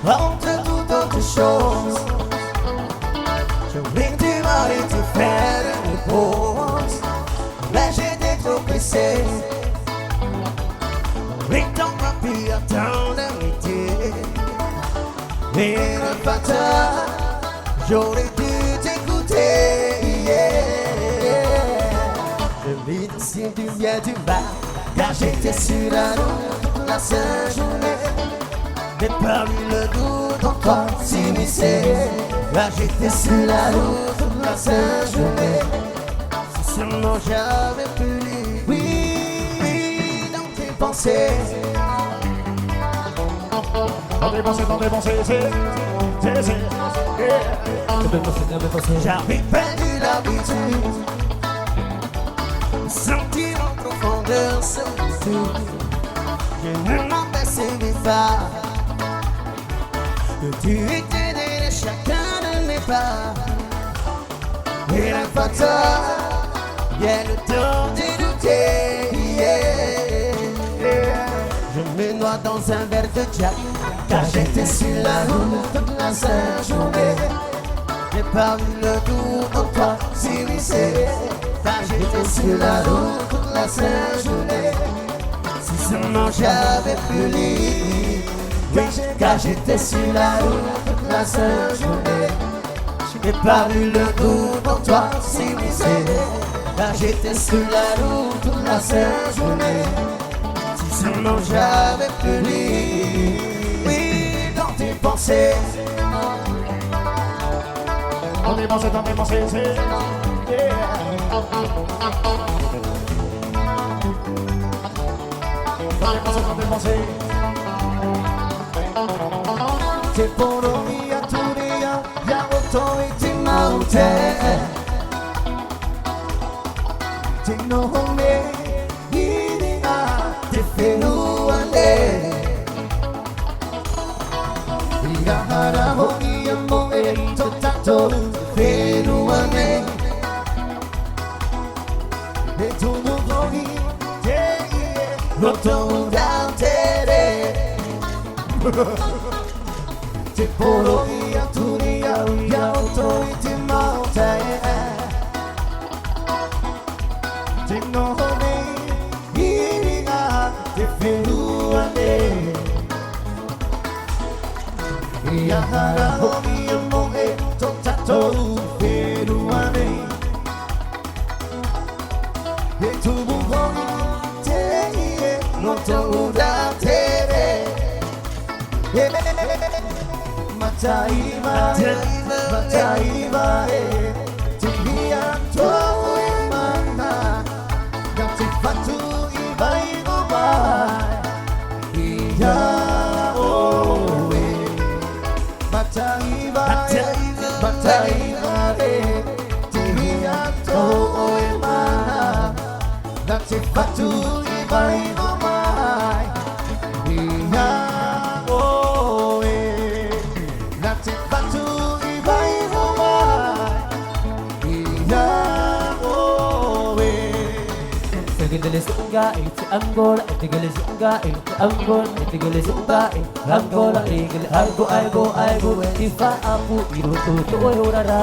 Entre toutes autres choses, je vais du mal et te faire une pause. Mais j'étais trop pressé. Les temps m'a pu attendre l'été. Mais le matin, j'aurais dû t'écouter. Je vis si du bien du mal, car j'étais sur la route toute la sainte journée. Mais parmi le doute en toi s'immiscer. Là j'étais sur la route toute la sainte journée. Si seulement j'avais pu lire, oui, dans tes pensées. Dans tes pensées, c'est J'avais perdu l'habitude, sentir en profondeur ce tout. Je ne m'en percevais pas que tu étais derrière chacun de mes pas. Et la fatale, yeah, le temps de douter, Je me noie dans un verre de Jack, car j'étais sur la route toute la sainte journée. J'ai pas vu le doute en toi s'immiscer, car j'étais sur la route toute la sainte journée. Si seulement j'avais pu lire, car j'étais sur la route toute la sainte journée. J'ai pas vu le doute en toi s'immiscer, car j'étais sur la route toute la sainte journée. Si seulement j'avais pu lire, oui, dans tes pensées. dans tes pensées, c'est dans tes pensées. Te poroia turia, ya voto y te maute. Te no home, iria, te fenuane. Iga hara hoia mo erito tato, te fenuane. E tu no hoi, te ie, roto da tere. Te poroia turia, ya voto y te maute. Te no home, iria, te fenuane. Iahara homi amoe totato feruane. E tu buhoni te ie no to da tere. Mataiva, mataiva te via to e mana. Gati fatu I vai go mai. Ia o e mataiva, mataiva te via to e mana. Gati fatu I vai go mai. Ia o e gati fatu I vai go mai. Ia o e Tigilis ungai, ti Angola, tigilis ungai, ti Angola, tigilis ungai, Angola, igil, aigo, tifa aku, irutu to urara.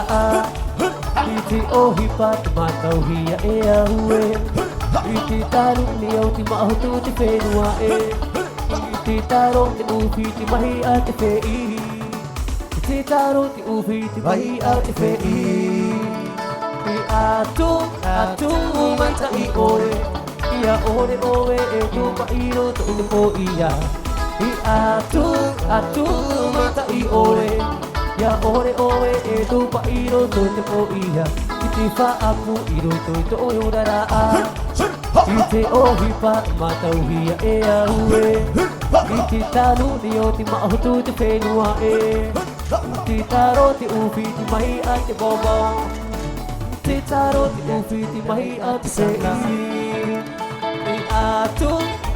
Iti ohipat matau hiya ea hue. Iti tarung niyaw ti mahutu ti fenua e. Iti tarong ti ufi ti mahi at fei. Iti tarong ti ufi ti mahi at fei. Atu manta I oe, ia ore oe e tu pairo tu po ia. Atu manta I oe, ia ore oe e tu pairo tu po ia. Iti fa aku iro tu urara. Iti ohipa mata uhia e aue. Iti talu dio ti mahutu ti fenua e. Iti taro ti ufi ti mahi ati bobo. Ti taro ti ufi ti mahi ati sei.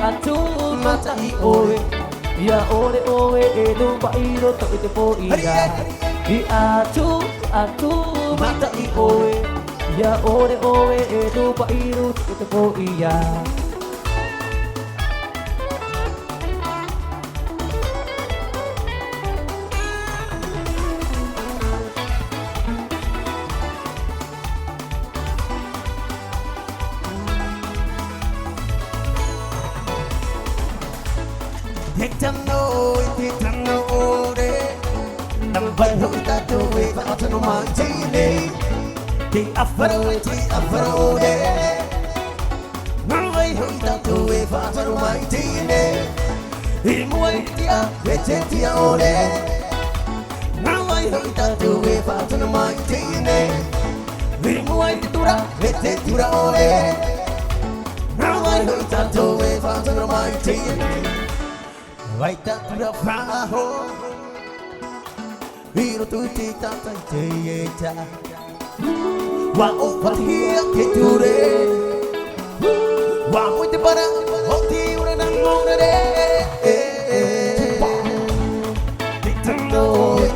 Atu mata I oe. Ia ore oe e tu pairo to te po ia. Atu mata I oe. Ia ore oe e tu pairo to te po ia. Nằm bay hữu ta tu về và cho nó mang chi đi thì afro de Nằm bay hữu ta tu về và cho nó mang chi đi thì muối tia về chết tia ô de Nằm bay hữu ta tu về và cho nó mang chi đi thì muối tia về chết tia ô de Nằm bay hữu ta tu về và cho nó mang chi đi Vai ta tura fa ho Hiro tu ti ta ta te ta Wa o fa hia ke ture Wa mo te para o ti ura na ngona de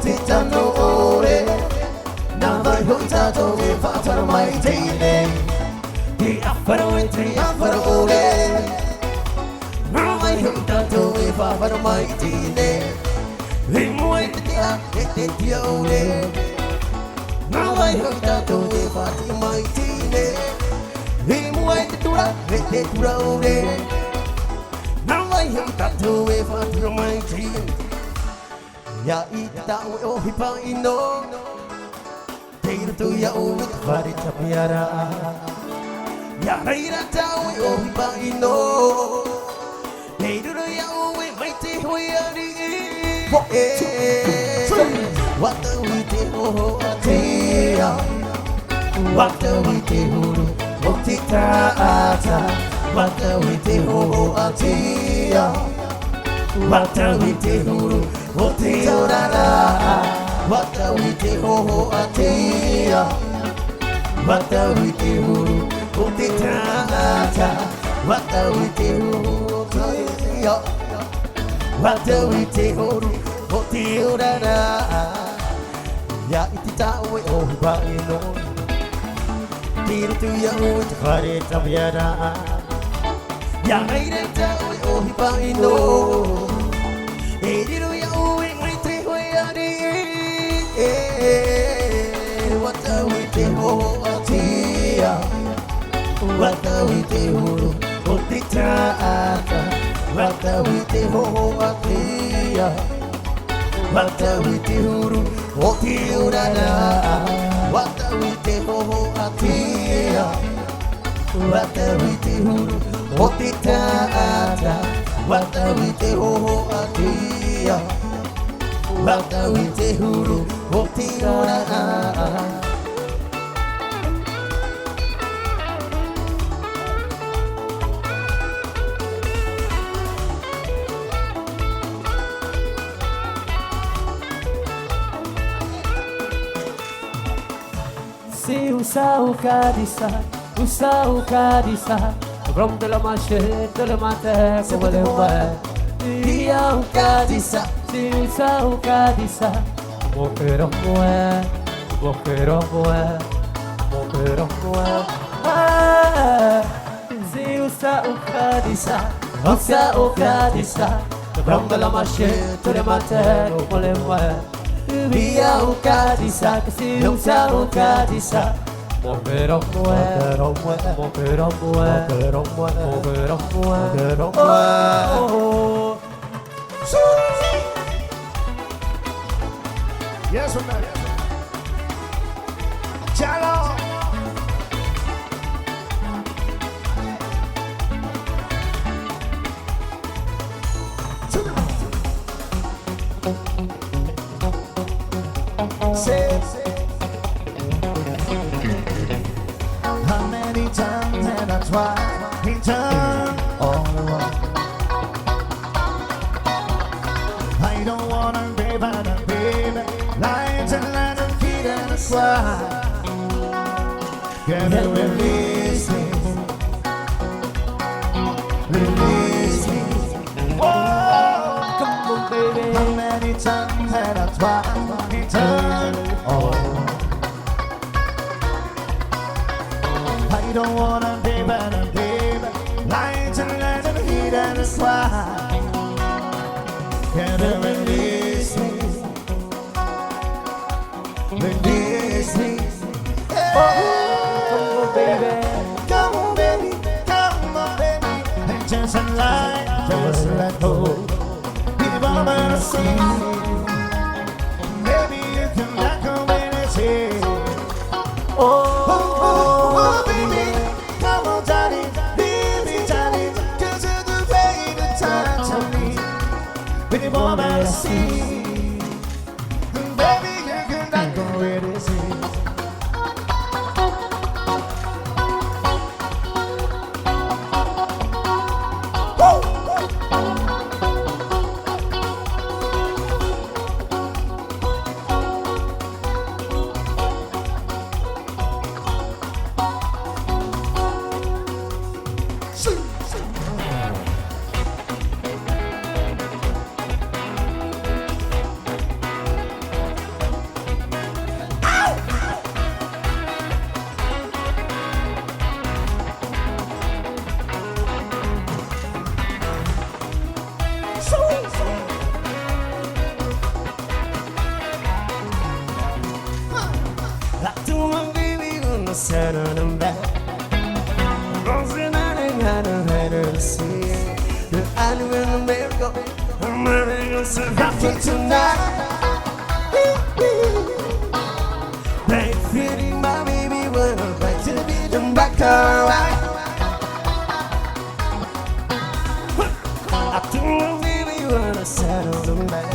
Ti ta no ore Na vai ho ta to e fa ta mai te ne Ti afaro ore Na vai ho ta to e fa mai te ne Vì muối te tia ore Na vai ho ta to e fa mai te ne Vì muối te tura ore Na vai ho ta to e fa mai te ne Ya ita o hipa ino Teiro tu ya o vari tapiara Ya reira ta o hipa ino Teiro ya o mai te hoi ari Wata wi te ho atia Wata wi te huru o te taata Wata wi te ho atia Wata wi te huru o te orara Wata wi te ho atia Wata wi te huru o te taata Wata wi te huru o te ia Wata wi te huru o te orara Ya iti tawe o hiba ino Tiro tu ya o te whare tawiara Ya reira tawe o hiba ino Riro ya o mai te hoi ari Wata wi te ho atia Wata wi te huru o te taata Wata wi te ho atia Wata wi te huru o te urara Wata wi te ho atia Wata wi te huru o te taata Wata wi te ho atia Wata wi te huru o te urara Si usa o kadisa Rom de la mache, de la mate, como le va Dia o kadisa Si usa o kadisa Mokero moe, mokero moe, mokero moe Si usa o kadisa Rom de la mache, de la mate, como le va Via o kadisa, que si usa o kadisa Mokero moe, mokero moe, mokero moe Yes, man. Chalo. How many times have I tried to turn all around? I don't wanna be but a baby. Lights and lights and feet and a cry. Can you release me? Release me. Oh, Come on baby how many times have I tried to turn all around? I don't wanna be but a baby. Lights and lights and feet and a cry. Can you release me? Release me. Come on baby Come on, baby. Come on, baby. And just a lie, just let go. Be the moment I see. Maybe Oh, baby, come on, darling, baby, darling, 'cause you're the way to touch on me. Pretty warm and see, baby, you can not go where this is. 사랑은 배 언제나는 하는 하늘을 see 그 아니면 매일고 매일 것을 happy tonight They feeling my baby when I'm back to be them back alright I do my baby when I settle them back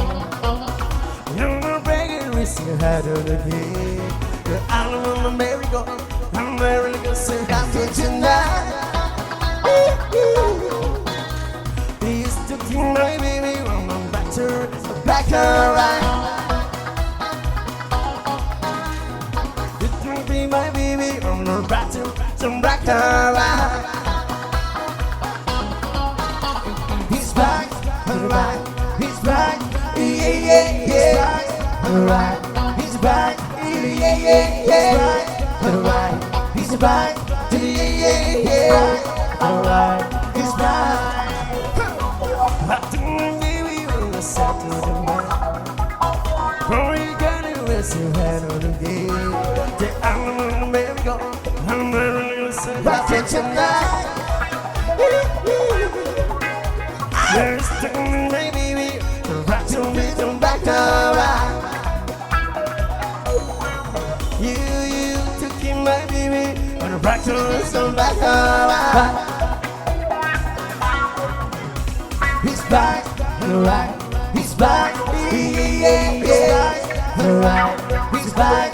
You're not breaking with your head on the beat The island on the merry-go I'm very good, so happy tonight He used to be my baby when I'm back alright It will be my baby when I'm back alright He's back, alright, he's back, yeah, yeah, yeah Alright, he's back, yeah, yeah, yeah Alright, he's back, yeah, yeah Alright, he's back I don't baby when I sat to the man All you gotta do is your head on the game The island on the merry-go I'm very gonna say back tonight There's something my baby Back to me, come back alright You took in my baby When I'm back to me, come back alright He's back, alright He's back, yeah, yeah, yeah Alright, he's back